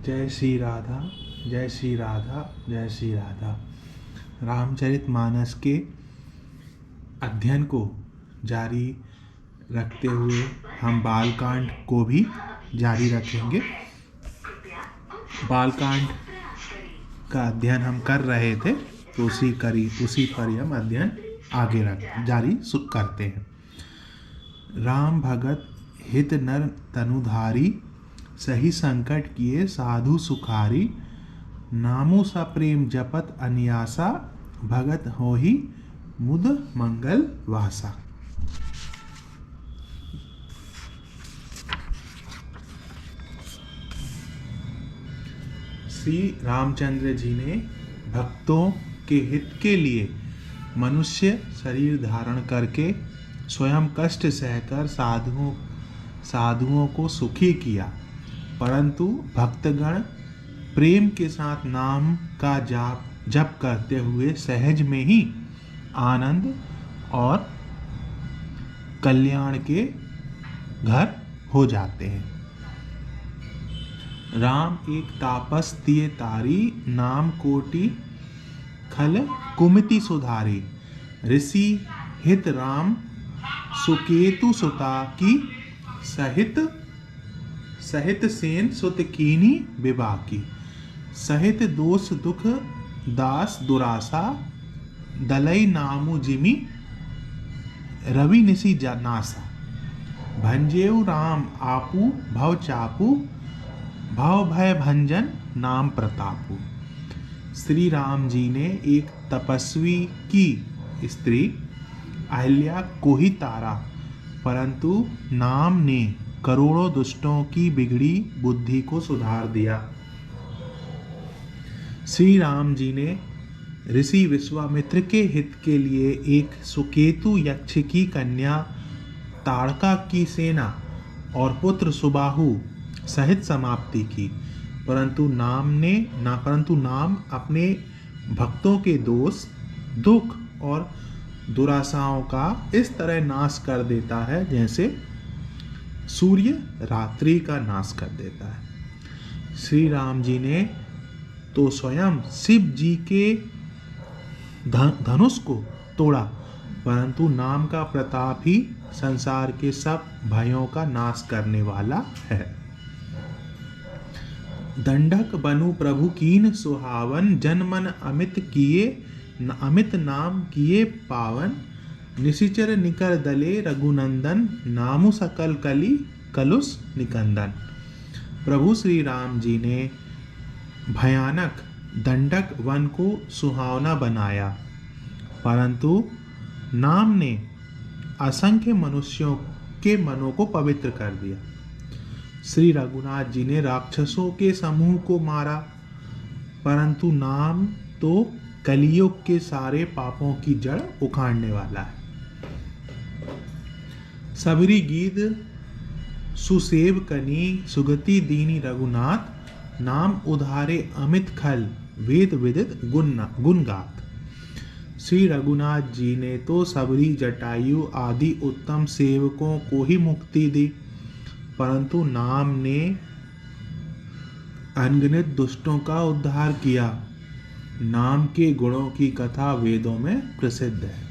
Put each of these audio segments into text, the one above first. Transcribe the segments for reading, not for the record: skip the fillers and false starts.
जय श्री राधा, जय श्री राधा, जय श्री राधा। रामचरितमानस के अध्ययन को जारी रखते हुए हम बालकांड को भी जारी रखेंगे। बालकांड का अध्ययन हम कर रहे थे, तो उसी पर ही हम अध्ययन आगे जारी करते हैं। राम भगत हित नर तनुधारी, सही संकट किए साधु सुखारी। नामु सा प्रेम जपत अन्यासा, भगत होहि मुद मंगल वासा। श्री रामचंद्र जी ने भक्तों के हित के लिए मनुष्य शरीर धारण करके स्वयं कष्ट सहकर साधुओं को सुखी किया, परंतु भक्तगण प्रेम के साथ नाम का जप करते हुए सहज में ही आनंद और कल्याण के घर हो जाते हैं। राम एक तापस तिये तारी, नाम कोटि खल कुमति सुधारी। ऋषि हित राम सुकेतु सुता की, सहित सेन सुत कीनी विबाकी। सहित दोष दुख दास दुरासा, दलई नामु जिमि रवि निसी नासा। भंजेउ राम आपू भव चापू, भव भय भंजन नाम प्रतापू। श्री राम जी ने एक तपस्वी की स्त्री अहिल्या को ही तारा, परंतु नाम ने करोड़ों दुष्टों की बिगड़ी बुद्धि को सुधार दिया। श्री राम जी ने ऋषि विश्वामित्र के हित के लिए एक सुकेतु यक्ष की कन्या ताड़का की सेना और पुत्र सुबाहु सहित समाप्ति की, परंतु नाम अपने भक्तों के दोष दुख और दुराशाओं का इस तरह नाश कर देता है जैसे सूर्य रात्रि का नाश कर देता है। श्री राम जी ने तो स्वयं शिव जी के धनुष को तोड़ा, परंतु नाम का प्रताप ही संसार के सब भयों का नाश करने वाला है। दंडक बनु प्रभु कीन सुहावन, जन मन अमित नाम किए पावन। निशिचर निकर दले रघुनंदन, नामु सकल कली कलुष निकंदन। प्रभु श्री राम जी ने भयानक दंडक वन को सुहावना बनाया, परंतु नाम ने असंख्य मनुष्यों के मनों को पवित्र कर दिया। श्री रघुनाथ जी ने राक्षसों के समूह को मारा, परंतु नाम तो कलियुग के सारे पापों की जड़ उखाड़ने वाला है। सबरी गीत सुसेव कनी, सुगति दीनी रघुनाथ। नाम उधारे अमित खल, वेद विदित गुण गात। श्री रघुनाथ जी ने तो सबरी जटायु आदि उत्तम सेवकों को ही मुक्ति दी, परंतु नाम ने अनगिनत दुष्टों का उद्धार किया। नाम के गुणों की कथा वेदों में प्रसिद्ध है।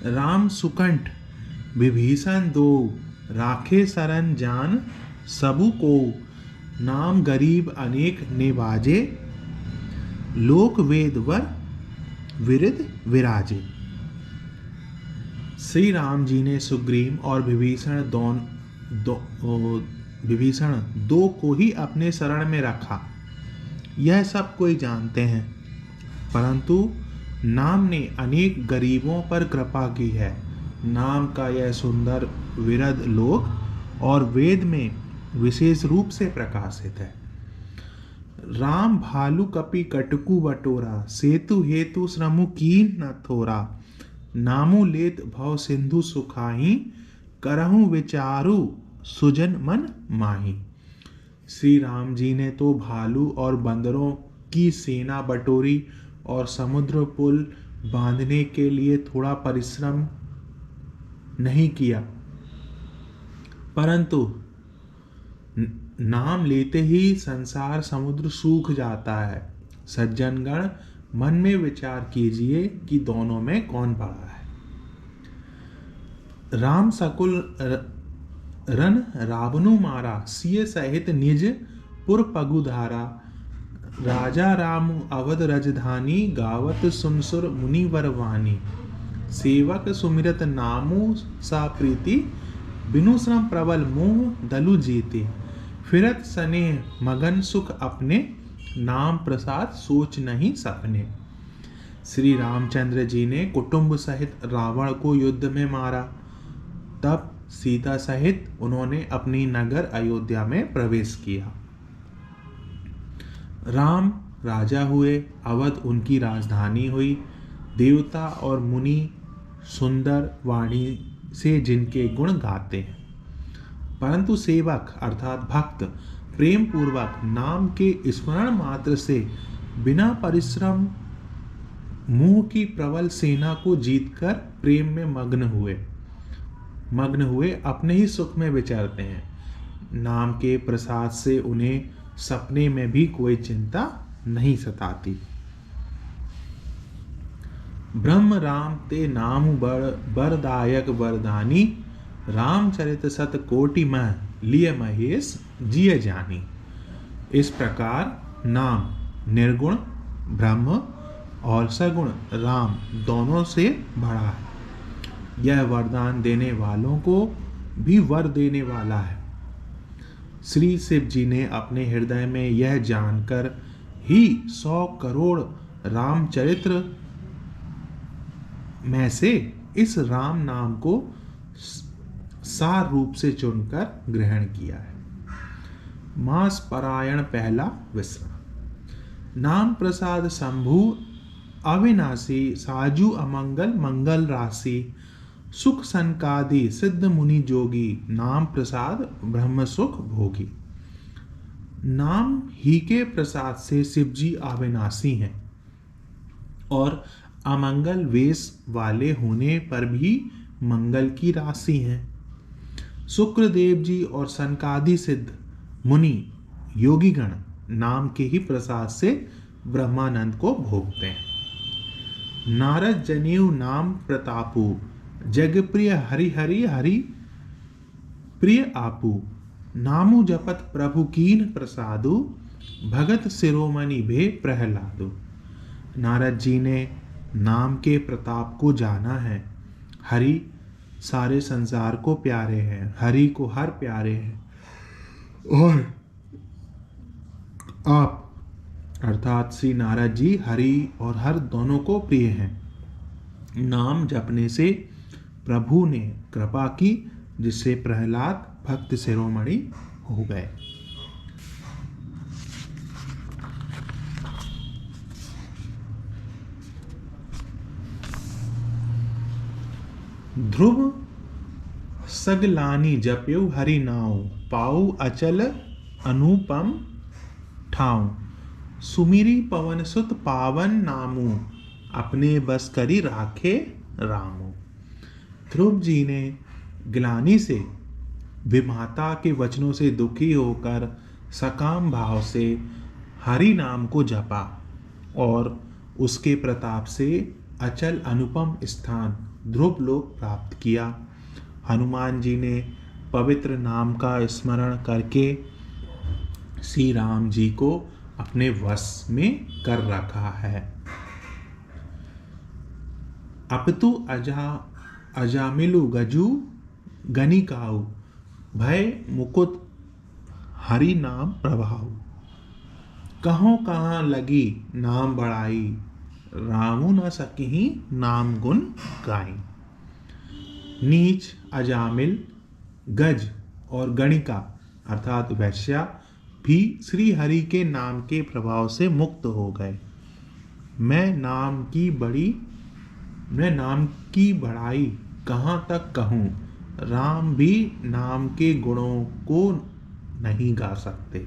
राम सुकंठ विभीषण दो, राखे सरन जान सबु को। नाम गरीब अनेक निवाजे, लोक वेद वर विरिद विराजे। श्री राम जी ने सुग्रीव और विभीषण दो को ही अपने शरण में रखा, यह सब कोई जानते हैं, परंतु नाम ने अनेक गरीबों पर कृपा की है। नाम का यह सुंदर विरध लोक और वेद में विशेष रूप से प्रकाशित है। राम भालू कपि कटकु बटोरा, सेतु हेतु श्रमु कीन न थोरा। नामु लेत भव सिंधु सुखाही, करहु विचारु सुजन मन माही। श्री राम जी ने तो भालू और बंदरों की सेना बटोरी और समुद्र पुल बांधने के लिए थोड़ा परिश्रम नहीं किया, परंतु नाम लेते ही संसार समुद्र सूख जाता है। सज्जनगण, मन में विचार कीजिए कि दोनों में कौन बड़ा है। राम सकुल रन रावणु मारा, सिय सहित निज पुर पगुधारा। राजा राम अवध राजधानी, गावत सुनसुर मुनिवर वाणी। सेवक सुमिरत नामु सा प्रीति, बिनु श्रम प्रबल मोह दलु जीते। फिरत स्नेह मगन सुख अपने, नाम प्रसाद सोच नहीं सपने। श्री रामचंद्र जी ने कुटुंब सहित रावण को युद्ध में मारा। तब सीता सहित उन्होंने अपनी नगर अयोध्या में प्रवेश किया। राम राजा हुए, अवध उनकी राजधानी हुई। देवता और मुनि सुंदर वाणी से जिनके गुण गाते हैं, परंतु सेवक अर्थात भक्त प्रेम पूर्वक नाम के स्मरण मात्र से बिना परिश्रम मुंह की प्रबल सेना को जीतकर प्रेम में मग्न हुए अपने ही सुख में विचरते हैं। नाम के प्रसाद से उन्हें सपने में भी कोई चिंता नहीं सताती। ब्रह्म राम ते नाम बरदायक वरदानी, रामचरित सत कोटि मह लिय महेश जिय जानी। इस प्रकार नाम निर्गुण ब्रह्म और सगुण राम दोनों से बड़ा है। यह वरदान देने वालों को भी वर देने वाला है। श्री शिव जी ने अपने हृदय में यह जानकर ही 100 करोड़ रामचरित्र में से इस राम नाम को सार रूप से चुनकर ग्रहण किया है। मास परायण पहला विश्राम। नाम प्रसाद शंभु अविनाशी, साजू अमंगल मंगल राशि। सुख संकादि सिद्ध मुनि जोगी, नाम प्रसाद ब्रह्म सुख भोगी। नाम ही के प्रसाद से शिव जी अविनाशी हैं और अमंगल वेश वाले होने पर भी मंगल की राशि हैं। शुक्रदेव जी और सनकादि सिद्ध मुनि योगीगण नाम के ही प्रसाद से ब्रह्मानंद को भोगते हैं। नारद जनेऊ नाम प्रतापु, जग प्रिय हरि हरि हरि प्रिय आपू। नामु जपत प्रभु कीन प्रसादु, भगत शिरोमणि भे प्रहलादु। नारद जी ने नाम के प्रताप को जाना है। हरि सारे संसार को प्यारे हैं, हरि को हर प्यारे हैं और आप अर्थात श्री नारद जी हरि और हर दोनों को प्रिय हैं। नाम जपने से प्रभु ने कृपा की, जिससे प्रहलाद भक्त शिरोमणि हो गए। ध्रुव सगलानी जप्यु हरि नाउ, पाऊ अचल अनुपम ठाऊ। सुमिरी पवन सुत पावन नामू, अपने बस करी राखे रामू। ध्रुव जी ने ग्लानि से विमाता के वचनों से दुखी होकर सकाम भाव से हरि नाम को जपा और उसके प्रताप से अचल अनुपम स्थान ध्रुव लोक प्राप्त किया। हनुमान जी ने पवित्र नाम का स्मरण करके श्री राम जी को अपने वश में कर रखा है। अपितु अजामिलु गजु गनिकाऊ, भय मुकुट हरि नाम प्रभाऊ। कहों कहाँ लगी नाम बढ़ाई, रामू न सकी नाम गुण गाई। नीच अजामिल गज और गणिका अर्थात वैश्या भी श्री हरि के नाम के प्रभाव से मुक्त हो गए। मैं नाम की बढ़ाई कहाँ तक कहूँ, राम भी नाम के गुणों को नहीं गा सकते।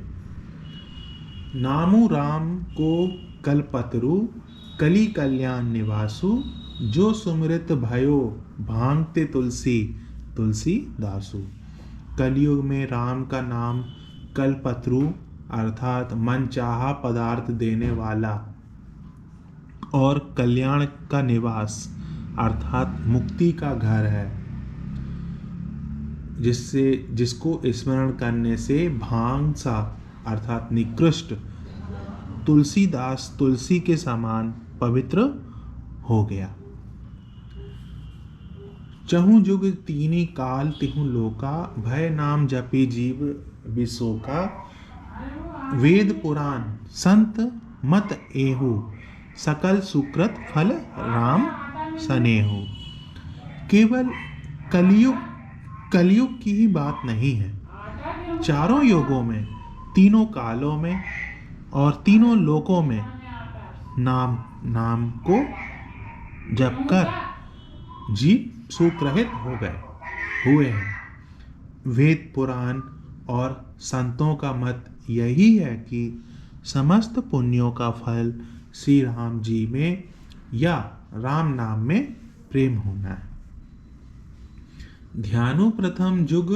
नामू राम को कलपतरु, कली कल्याण निवासु। जो सुमृत भयो भांगते तुलसी, तुलसी दासु। कलयुग में राम का नाम कल्पतरु अर्थात मनचाहा पदार्थ देने वाला और कल्याण का निवास अर्थात मुक्ति का घर है, जिसको स्मरण करने से भांग सा अर्थात निकृष्ट तुलसीदास तुलसी के समान पवित्र हो गया। चहु जुग तीनी काल तिहु लोका, भय नाम जपी जीव विशोका। वेद पुराण संत मत एहु, सकल सुकृत फल राम सनेहु। केवल कलयुग की ही बात नहीं है, चारों युगों में, तीनों कालों में और तीनों लोकों में नाम को जपकर जीव सुकृत हुए हैं। वेद पुराण और संतों का मत यही है कि समस्त पुण्यों का फल श्री राम जी में या राम नाम में प्रेम होना है। ध्यानु प्रथम जुग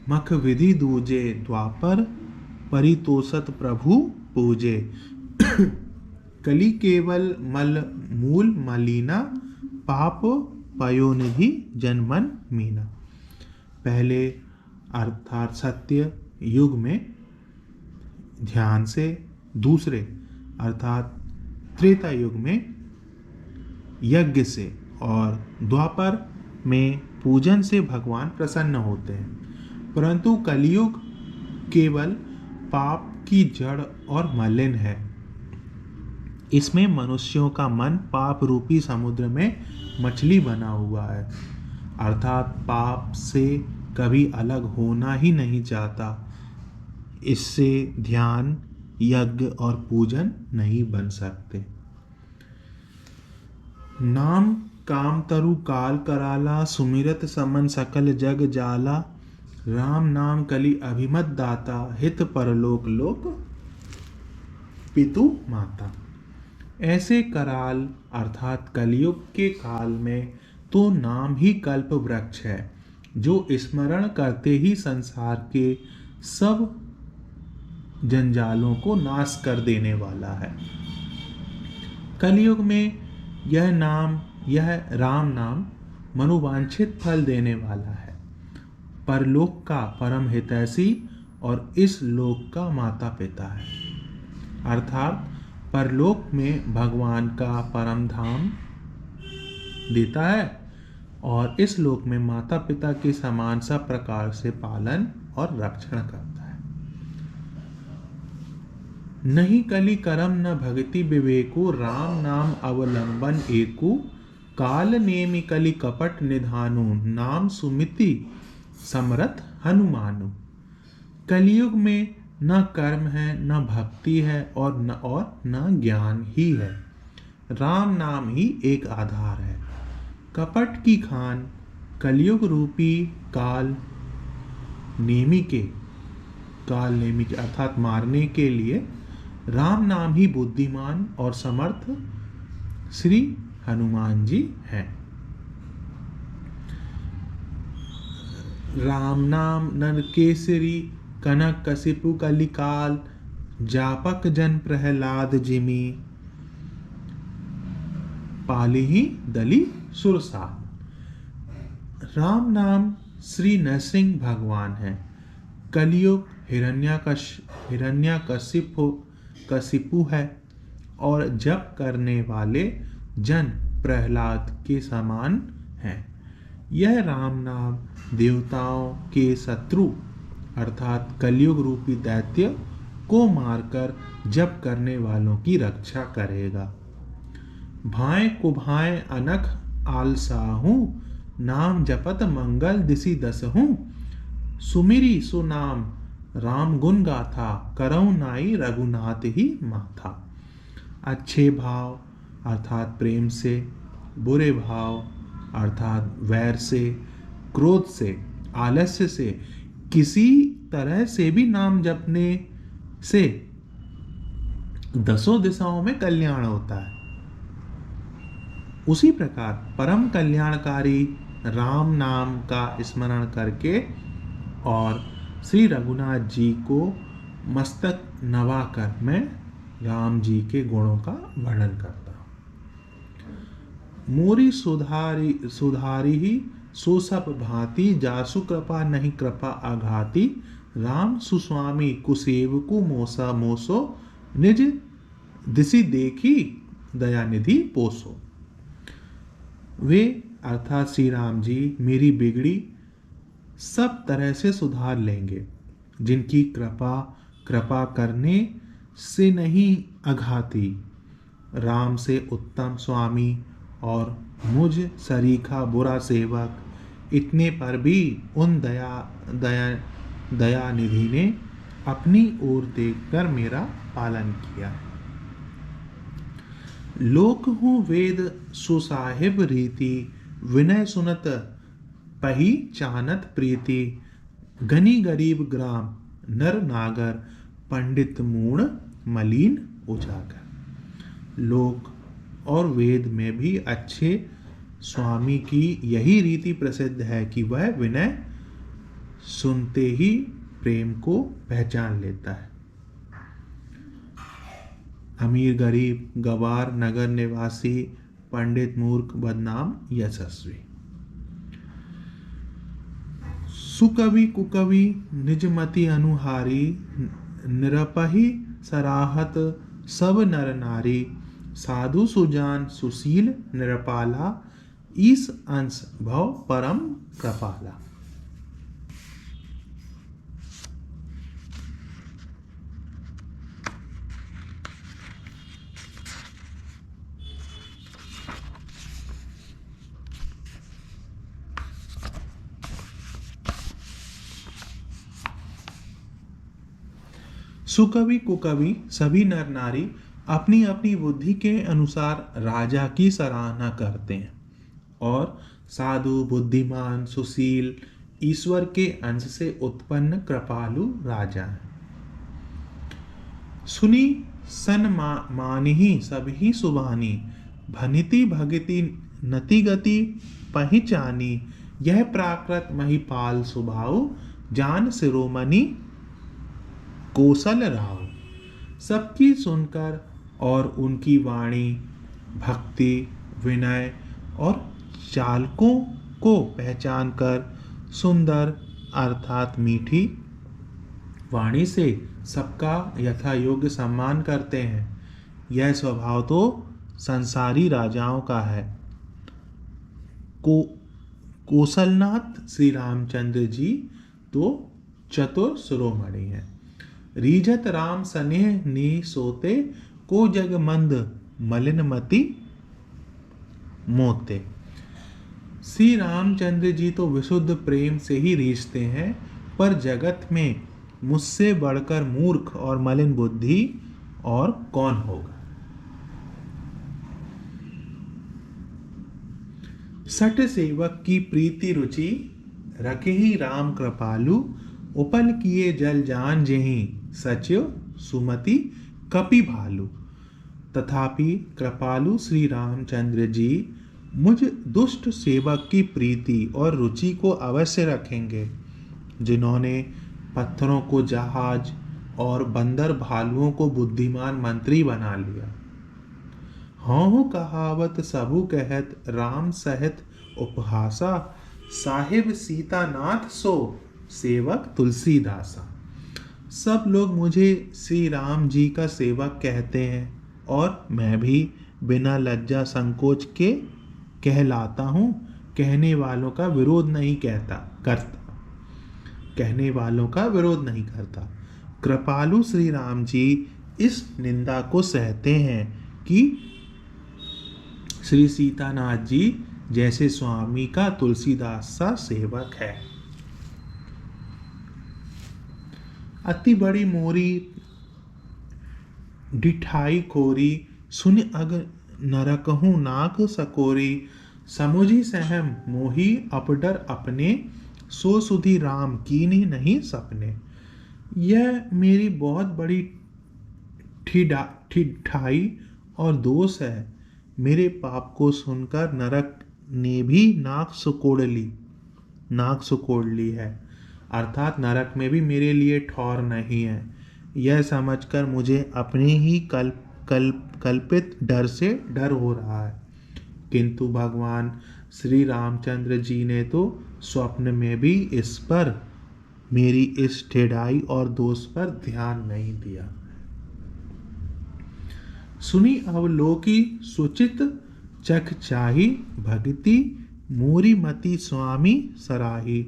मख विधि दूजे, द्वापर परितोषत प्रभु पूजे। कली केवल मूल मलिना, पाप पयोनिधि जनमन मीना। पहले अर्थात सत्य युग में ध्यान से, दूसरे अर्थात त्रेता युग में यज्ञ से और द्वापर में पूजन से भगवान प्रसन्न होते हैं। परंतु कलयुग केवल पाप की जड़ और मलिन है। इसमें मनुष्यों का मन पाप रूपी समुद्र में मछली बना हुआ है, अर्थात पाप से कभी अलग होना ही नहीं चाहता। इससे ध्यान, यज्ञ और पूजन नहीं बन सकते। नाम काम तरु काल कराला, सुमिरत समन सकल जग जाला। राम नाम कली अभिमत दाता, हित परलोक लोक पितु माता। ऐसे कराल अर्थात कलयुग के काल में तो नाम ही कल्प वृक्ष है, जो स्मरण करते ही संसार के सब जंजालों को नाश कर देने वाला है। कलयुग में यह राम नाम मनोवांछित फल देने वाला है, परलोक का परम हितैषी और इस लोक का माता पिता है। अर्थात परलोक में भगवान का परम धाम देता है और इस लोक में माता पिता के समान सब प्रकार से पालन और रक्षण करता है। नहीं कली करम न भक्ति विवेको, राम नाम अवलंबन एकु। काल नेमि कली कपट निधानु, नाम सुमिति समरथ हनुमानु। कलयुग में न कर्म है, न भक्ति है और न ज्ञान ही है। राम नाम ही एक आधार है। कपट की खान कलयुग रूपी काल नेमी के अर्थात मारने के लिए राम नाम ही बुद्धिमान और समर्थ श्री हनुमान जी हैं। राम नाम नर केसरी, कनक कसिपु कलिकाल। जापक जन प्रहलाद जिमी, पालिहि दली सुरसाल। राम नाम श्री नरसिंह भगवान है। कलयुग हिरण्यकशिपु है और जप करने वाले जन प्रहलाद के समान हैं। यह राम नाम देवताओं के शत्रु अर्थात कलयुग रूपी दैत्य को मारकर जप करने वालों की रक्षा करेगा। भाएं कुभाएं अनख आलसाहूं, नाम जपत मंगल दिसि दसहूं। सुमिरी सुनाम राम गुण गाथा, करऊ नाई रघुनाथ ही माथा। अच्छे भाव अर्थात प्रेम से, बुरे भाव अर्थात वैर से, क्रोध से, आलस्य से, किसी तरह से भी नाम जपने से दसों दिशाओं में कल्याण होता है। उसी प्रकार परम कल्याणकारी राम नाम का स्मरण करके और श्री रघुनाथ जी को मस्तक नवाकर मैं राम जी के गुणों का वर्णन करता हूँ। मोरी सुधारी ही सो सब भांति, जासु कृपा नहीं कृपा आघाती, राम सुस्वामी कुसेवकु मोसा मोसो, निज दिशि देखी दयानिधि पोसो। वे अर्थात श्री राम जी मेरी बिगड़ी सब तरह से सुधार लेंगे, जिनकी कृपा करने से नहीं अघाती, राम से उत्तम स्वामी और मुझ सरीखा बुरा सेवक, इतने पर भी उन दयानिधि ने अपनी ओर देखकर मेरा पालन किया। लोक हूँ वेद सुसाहिब रीति, विनय सुनत पही चानत प्रीति, घनी गरीब ग्राम नर नागर, पंडित मूण मलिन उजागर। लोक और वेद में भी अच्छे स्वामी की यही रीति प्रसिद्ध है कि वह विनय सुनते ही प्रेम को पहचान लेता है। अमीर गरीब, गवार नगर निवासी, पंडित मूर्ख बदनाम यशस्वी। सुकवि कुकवि निजमति अनुहारी, निरपहि सराहत सब नर नारी, साधु सुजान सुशील निरपाला, ईस अंश भव परम कृपाला। सुकवि कुकवि सभी नर नारी अपनी अपनी बुद्धि के अनुसार राजा की सराहना करते हैं, और साधु बुद्धिमान सुशील ईश्वर के अंश से उत्पन्न कृपालु राजा है। सुनी सन मानही सभी सुबानी, भनिति भगति नति गति पहचानी, यह प्राकृत महिपाल सुभाव, जान शिरोमणि कौशल राव। सबकी सुनकर और उनकी वाणी, भक्ति, विनय और चालकों को पहचान कर सुंदर अर्थात मीठी वाणी से सबका यथा योग्य सम्मान करते हैं। यह स्वभाव तो संसारी राजाओं का है। कौशलनाथ श्री रामचंद्र जी तो चतुर शिरोमणि हैं। रीझत राम स्नेह ने सोते, को जग मंद मलिनमति मोते। श्री रामचंद्र जी तो विशुद्ध प्रेम से ही रीझते हैं, पर जगत में मुझसे बढ़कर मूर्ख और मलिन बुद्धि और कौन होगा। सठ सेवक की प्रीति रुचि, रखे ही राम कृपालु, उपल किए जल जान जेहि, सचिव सुमति कपि भालु। तथापि कृपालु श्री रामचंद्र जी मुझ दुष्ट सेवक की प्रीति और रुचि को अवश्य रखेंगे, जिन्होंने पत्थरों को जहाज और बंदर भालुओं को बुद्धिमान मंत्री बना लिया। हाँ कहावत सबू कहत, राम सहित उपहासा, साहिब सीतानाथ सो सेवक तुलसीदासा। सब लोग मुझे श्री राम जी का सेवक कहते हैं, और मैं भी बिना लज्जा संकोच के कहलाता हूँ। कहने वालों का विरोध नहीं करता। कृपालु श्री राम जी इस निंदा को सहते हैं कि श्री सीतानाथ जी जैसे स्वामी का तुलसीदास सा सेवक है। अति बड़ी मोरी डिठाई खोरी, सुन अग नरकहूँ नाक सकोरी, समुझी सहम मोही अपडर अपने, सो सुधी राम कीन्ही नहीं सपने। यह मेरी बहुत बड़ी ठिठाई और दोष है। मेरे पाप को सुनकर नरक ने भी नाक सुकोड़ ली है, अर्थात नरक में भी मेरे लिए ठौर नहीं है। यह समझकर मुझे अपने ही कल्पित डर से डर हो रहा है। किंतु भगवान श्री रामचंद्र जी ने तो स्वप्न में भी इस पर, मेरी इस ढिठाई और दोष पर ध्यान नहीं दिया। सुनी अवलोकी सुचित चख चाही, भक्ति मोरी मति स्वामी सराही।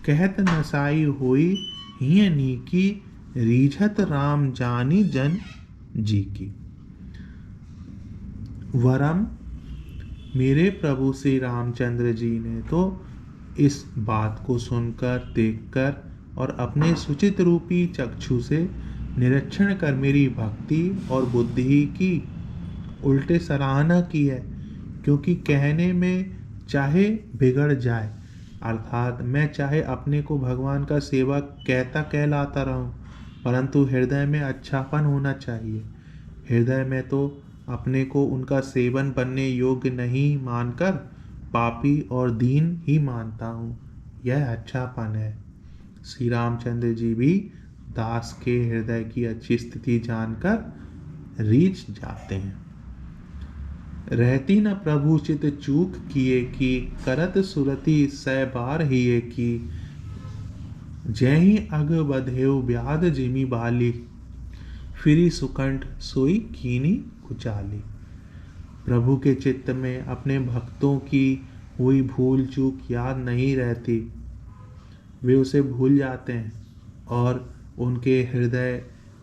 कहत नसाई होई हिय नीकी, रीझत राम जानी जन जी की। वरम मेरे प्रभु श्री रामचंद्र जी ने तो इस बात को सुनकर, देखकर और अपने सुचित रूपी चक्षु से निरीक्षण कर मेरी भक्ति और बुद्धि की उल्टे सराहना की है। क्योंकि कहने में चाहे बिगड़ जाए, अर्थात मैं चाहे अपने को भगवान का सेवक कहलाता रहूं, परंतु हृदय में अच्छापन होना चाहिए। हृदय में तो अपने को उनका सेवन बनने योग्य नहीं मानकर पापी और दीन ही मानता हूँ, यह अच्छापन है। श्री रामचंद्र जी भी दास के हृदय की अच्छी स्थिति जानकर रीझ जाते हैं। रहती न प्रभु चित चूक किए की, करत सुरति सै बार हिये की। जय अग बधेव व्याध जिमी बाली, फिरी सुकंठ सोई कीनी कुचाली। प्रभु के चित्त में अपने भक्तों की हुई भूल चूक याद नहीं रहती, वे उसे भूल जाते हैं और उनके हृदय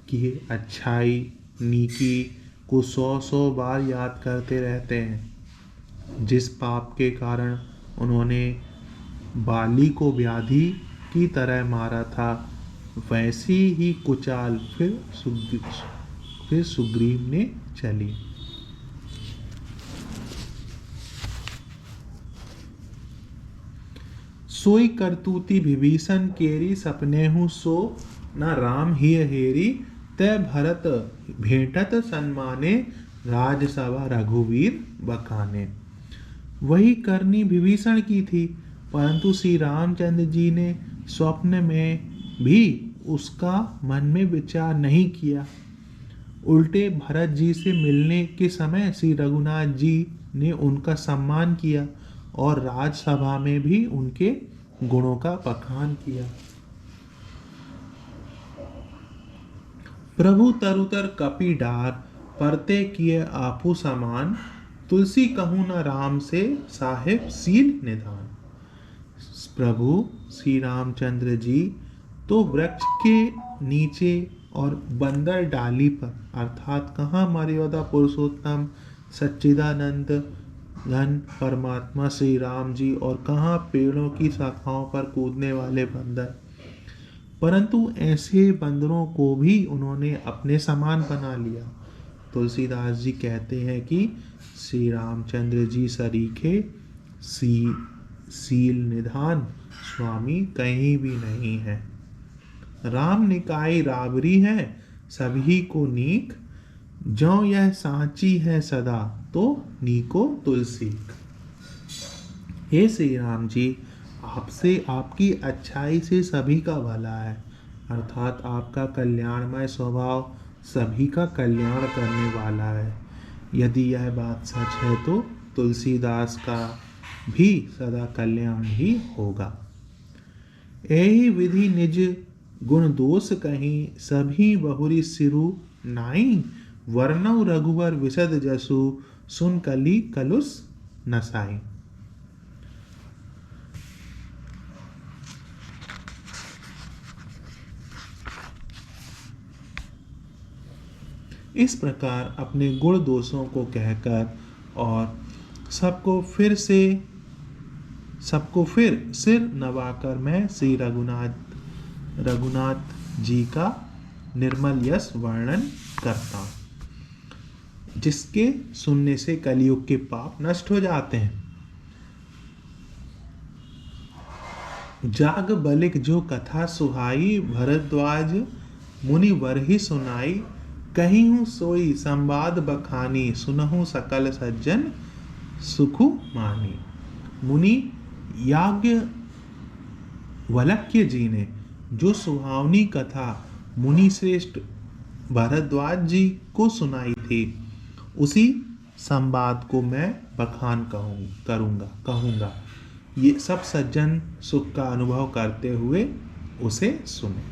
की अच्छाई नीकी को 100 बार याद करते रहते हैं। जिस पाप के कारण उन्होंने बाली को व्याधि की तरह मारा था, वैसी ही कुचाल फिर सुग्रीव ने चली। सोई करतूती विभीषण केरी, सपने हूँ सो न राम ही हेरी। तय भरत भेंटत सन्माने, राजसभा रघुवीर बखाने। वही करनी विभीषण की थी, परंतु श्री रामचंद्र जी ने स्वप्न में भी उसका मन में विचार नहीं किया। उल्टे भरत जी से मिलने के समय श्री रघुनाथ जी ने उनका सम्मान किया और राजसभा में भी उनके गुणों का बखान किया। प्रभु तरुतर कपि डार, परते किए आपू समान। तुलसी कहूँ न राम से, साहिब सील निधान। प्रभु श्री रामचंद्र जी तो वृक्ष के नीचे और बंदर डाली पर, अर्थात कहाँ मर्यादा पुरुषोत्तम सच्चिदानंद घन परमात्मा श्री राम जी, और कहाँ पेड़ों की शाखाओं पर कूदने वाले बंदर। परंतु ऐसे बंदरों को भी उन्होंने अपने समान बना लिया। तुलसीदास जी कहते हैं कि श्री रामचंद्र जी सरीखे सील निधान स्वामी कहीं भी नहीं है। राम निकाय राबरी है सभी को नीक, जो यह सांची है सदा तो नीको तुलसी। हे श्री राम जी, आपसे, आपकी अच्छाई से सभी का भला है, अर्थात आपका कल्याणमय स्वभाव सभी का कल्याण करने वाला है। यदि यह बात सच है तो तुलसीदास का भी सदा कल्याण ही होगा। यही विधि निज गुण दोष कहीं, सभी बहुरी सिरु नाई। वर्णव रघुवर विशद जसु, सुन कली कलुष नसाई। इस प्रकार अपने गुण दोषों को कहकर और सबको फिर सिर नवाकर मैं श्री रघुनाथ जी का निर्मल यश वर्णन करता हूँ, जिसके सुनने से कलयुग के पाप नष्ट हो जाते हैं। जाग बलिक जो कथा सुहाई, भरद्वाज मुनि वरहि सुनाई। कहीं हूँ सोई संवाद बखानी, सुनहु सकल सज्जन सुखु मानी। मुनि याज्ञवल्क्य जी ने जो सुहावनी कथा मुनि श्रेष्ठ भारद्वाज जी को सुनाई थी, उसी संवाद को मैं बखान कहूँगा। ये सब सज्जन सुख का अनुभव करते हुए उसे सुने।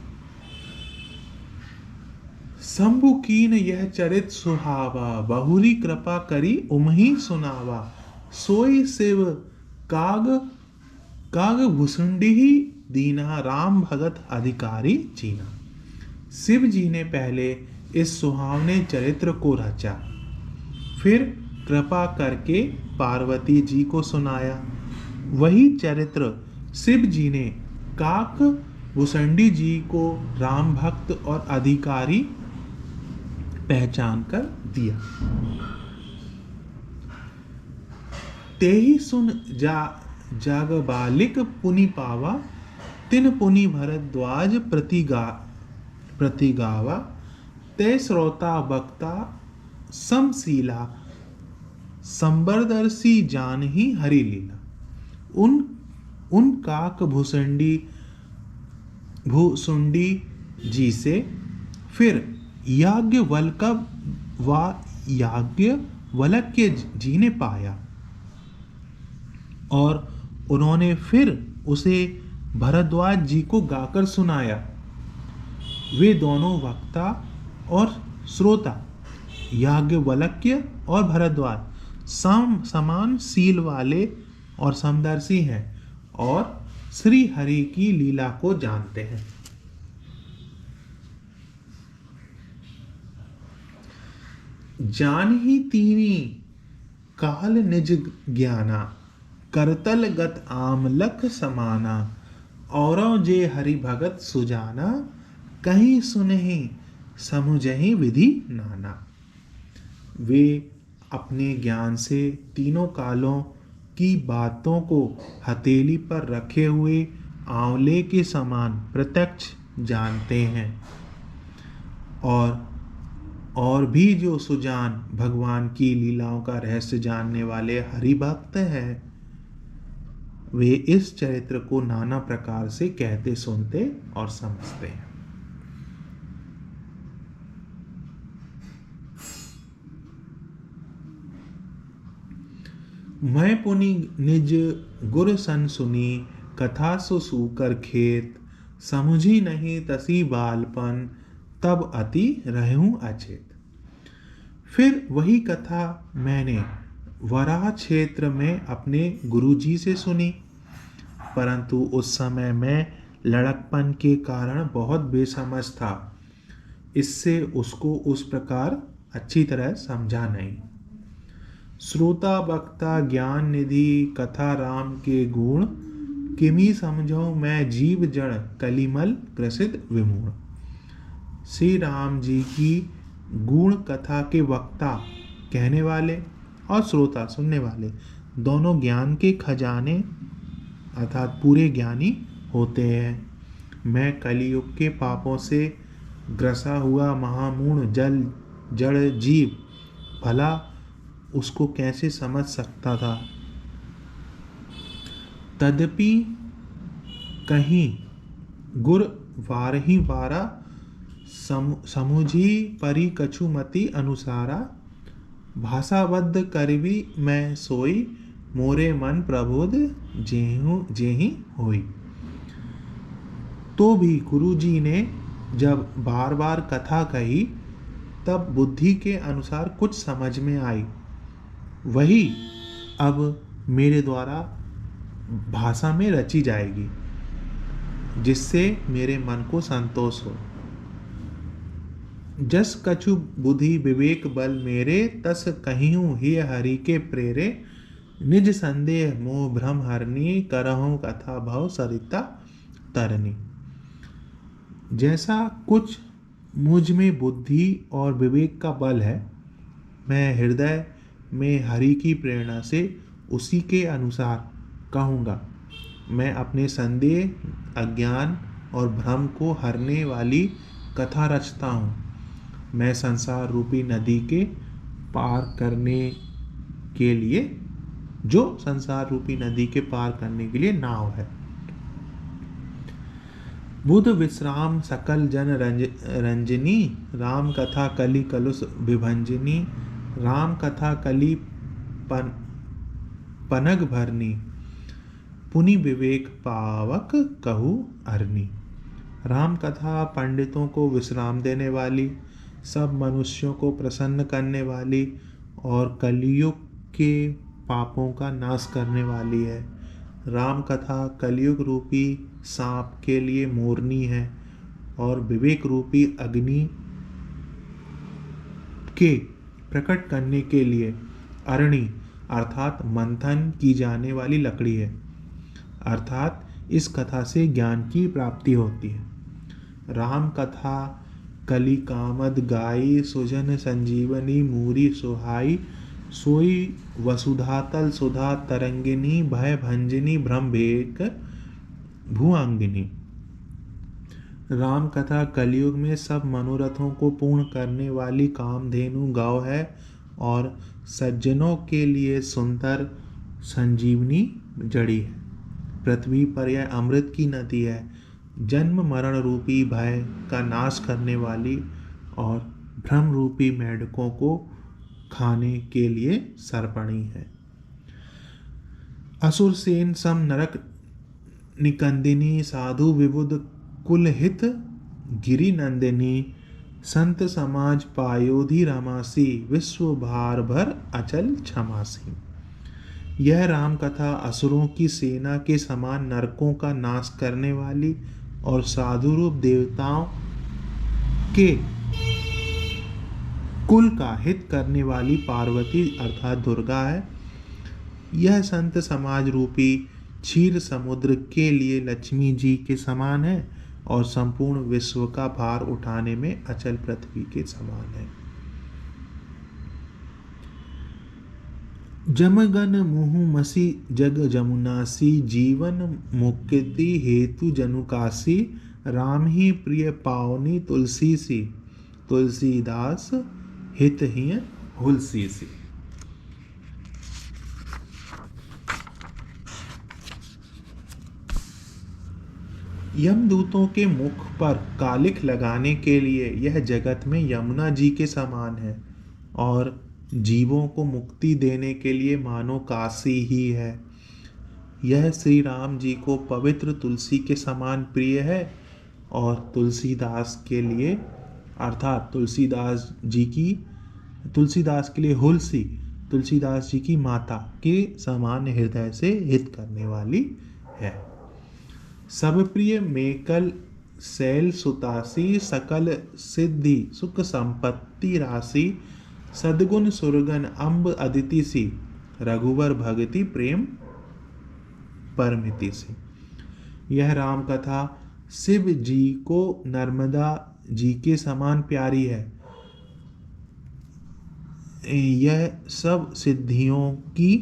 शंभु कीन यह चरित सुहावा, बहुरी कृपा करी उमही सुनावा। सोई शिव काग काग भुसुंडी दीना, राम भगत अधिकारी चीना। शिव जी ने पहले इस सुहावने चरित्र को रचा, फिर कृपा करके पार्वती जी को सुनाया। वही चरित्र शिव जी ने काक भुसंडी जी को राम भक्त और अधिकारी पहचान कर दिया। तेहि सुन जाग बालिक पुनि पावा, तिन पुनि भरद्वाज प्रतिगावा। ते श्रोता वक्ता समशीला, संबरदर्शी जान ही हरि लीला। उन काक भुसुंडी जी से फिर याज्ञवल्क्य जी ने पाया, और उन्होंने फिर उसे भरद्वाज जी को गाकर सुनाया। वे दोनों वक्ता और श्रोता याज्ञवल्क्य और भरद्वाज समान सील वाले और समदर्शी हैं और श्री हरि की लीला को जानते हैं। जान ही तीनी काल निज ज्ञाना, करतल गत आमलक समाना। औरों जे हरि भगत सुजाना, कहीं सुनहि समुझहि विधि नाना। वे अपने ज्ञान से तीनों कालों की बातों को हथेली पर रखे हुए आंवले के समान प्रत्यक्ष जानते हैं, और भी जो सुजान भगवान की लीलाओं का रहस्य जानने वाले हरि भक्त हैं, वे इस चरित्र को नाना प्रकार से कहते, सुनते और समझते हैं। मैं पुनि निज गुर सन सुनी, कथा सो सूकर खेत। समुझी नहीं तसी बालपन, तब अति रहूं अचेत। फिर वही कथा मैंने वराह क्षेत्र में अपने गुरुजी से सुनी, परंतु उस समय मैं लड़कपन के कारण बहुत बेसमझ था, इससे उसको उस प्रकार अच्छी तरह समझा नहीं। श्रोता वक्ता ज्ञान निधि, कथा राम के गुण। किमी समझो मैं जीव जड़, कलिमल ग्रसित विमूढ़। श्री राम जी की गुण कथा के वक्ता कहने वाले और श्रोता सुनने वाले दोनों ज्ञान के खजाने अर्थात पूरे ज्ञानी होते हैं। मैं कलियुग के पापों से ग्रसा हुआ महामूढ़ जड़ जीव भला उसको कैसे समझ सकता था। तदपि कहीं गुर वारही वारा, समुझी परी कछुमति अनुसारा। भाषाबद्ध करवी मैं सोई, मोरे मन प्रबोध जेहि होई। तो भी गुरुजी ने जब बार बार कथा कही, तब बुद्धि के अनुसार कुछ समझ में आई, वही अब मेरे द्वारा भाषा में रची जाएगी, जिससे मेरे मन को संतोष हो। जस कछु बुद्धि विवेक बल मेरे, तस कहियूं ही हरि के प्रेरे। निज संदेह मोह भ्रम हरनी, करहूं कथा भव सरिता तरनी। जैसा कुछ मुझ में बुद्धि और विवेक का बल है, मैं हृदय में हरि की प्रेरणा से उसी के अनुसार कहूँगा। मैं अपने संदेह, अज्ञान और भ्रम को हरने वाली कथा रचता हूँ। मैं संसार रूपी नदी के पार करने के लिए, जो संसार रूपी नदी के पार करने के लिए नाव है। बुध विश्राम सकल जन रंजनी, राम कथा कलि कलुष विभंजनी, राम कथा कलि पनग भरनी, पुनि विवेक पावक कहू अरनी। राम कथा पंडितों को विश्राम देने वाली, सब मनुष्यों को प्रसन्न करने वाली और कलयुग के पापों का नाश करने वाली है। राम कथा कलयुग रूपी सांप के लिए मोरनी है और विवेक रूपी अग्नि के प्रकट करने के लिए अरणी अर्थात मंथन की जाने वाली लकड़ी है। अर्थात इस कथा से ज्ञान की प्राप्ति होती है। राम कथा कलि कामद गाई, सुजन संजीवनी मूरी सुहाई, सोई वसुधातल सुधा तरंगिनी, भय भंजनी भ्रम भेक भुआंगिनी। राम कथा कलयुग में सब मनोरथों को पूर्ण करने वाली कामधेनु गौ है और सज्जनों के लिए सुंदर संजीवनी जड़ी है। पृथ्वी पर यह अमृत की नदी है, जन्म मरण रूपी भय का नाश करने वाली और भ्रम रूपी मेढकों को खाने के लिए सर्पणी है। असुर सेन सम नरक निकंदिनी, साधु विबुध कुल हित गिरि नंदिनी, संत समाज पायोधि रमासी, विश्व भार भर अचल क्षमासी। यह राम कथा असुरों की सेना के समान नरकों का नाश करने वाली और साधु रूप देवताओं के कुल का हित करने वाली पार्वती अर्थात दुर्गा है। यह संत समाज रूपी क्षीर समुद्र के लिए लक्ष्मी जी के समान है और संपूर्ण विश्व का भार उठाने में अचल पृथ्वी के समान है। जमगन मुहु मसी जग जमुनासी, जीवन मुक्ति हेतु जनुकासी, राम ही प्रिय पावनी तुलसी सी, तुलसीदास हित ही हुलसी सी। यमदूतों के मुख पर कालिख लगाने के लिए यह जगत में यमुना जी के समान है और जीवों को मुक्ति देने के लिए मानो काशी ही है। यह श्री राम जी को पवित्र तुलसी के समान प्रिय है और तुलसीदास के लिए अर्थात तुलसीदास के लिए हुलसी तुलसीदास जी की माता के समान हृदय से हित करने वाली है। सब प्रिय मेकल शैल सुतासी, सकल सिद्धि सुख संपत्ति राशि, सद्गुण सुरगन अम्ब अदिति सी, रघुवर भगति प्रेम परमिति सी। यह राम कथा शिव जी को नर्मदा जी के समान प्यारी है। यह सब सिद्धियों की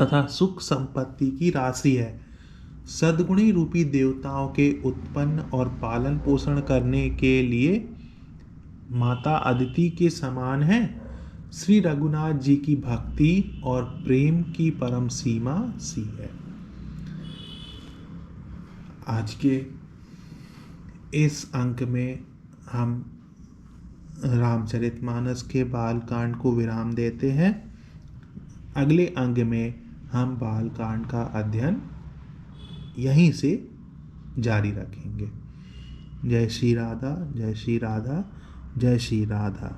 तथा सुख संपत्ति की राशि है। सद्गुणी रूपी देवताओं के उत्पन्न और पालन पोषण करने के लिए माता अदिति के समान है। श्री रघुनाथ जी की भक्ति और प्रेम की परम सीमा सी है। आज के इस अंक में हम रामचरितमानस के बालकांड को विराम देते हैं। अगले अंग में हम बालकांड का अध्ययन यहीं से जारी रखेंगे। जय श्री राधा, जय श्री राधा, जय श्री राधा।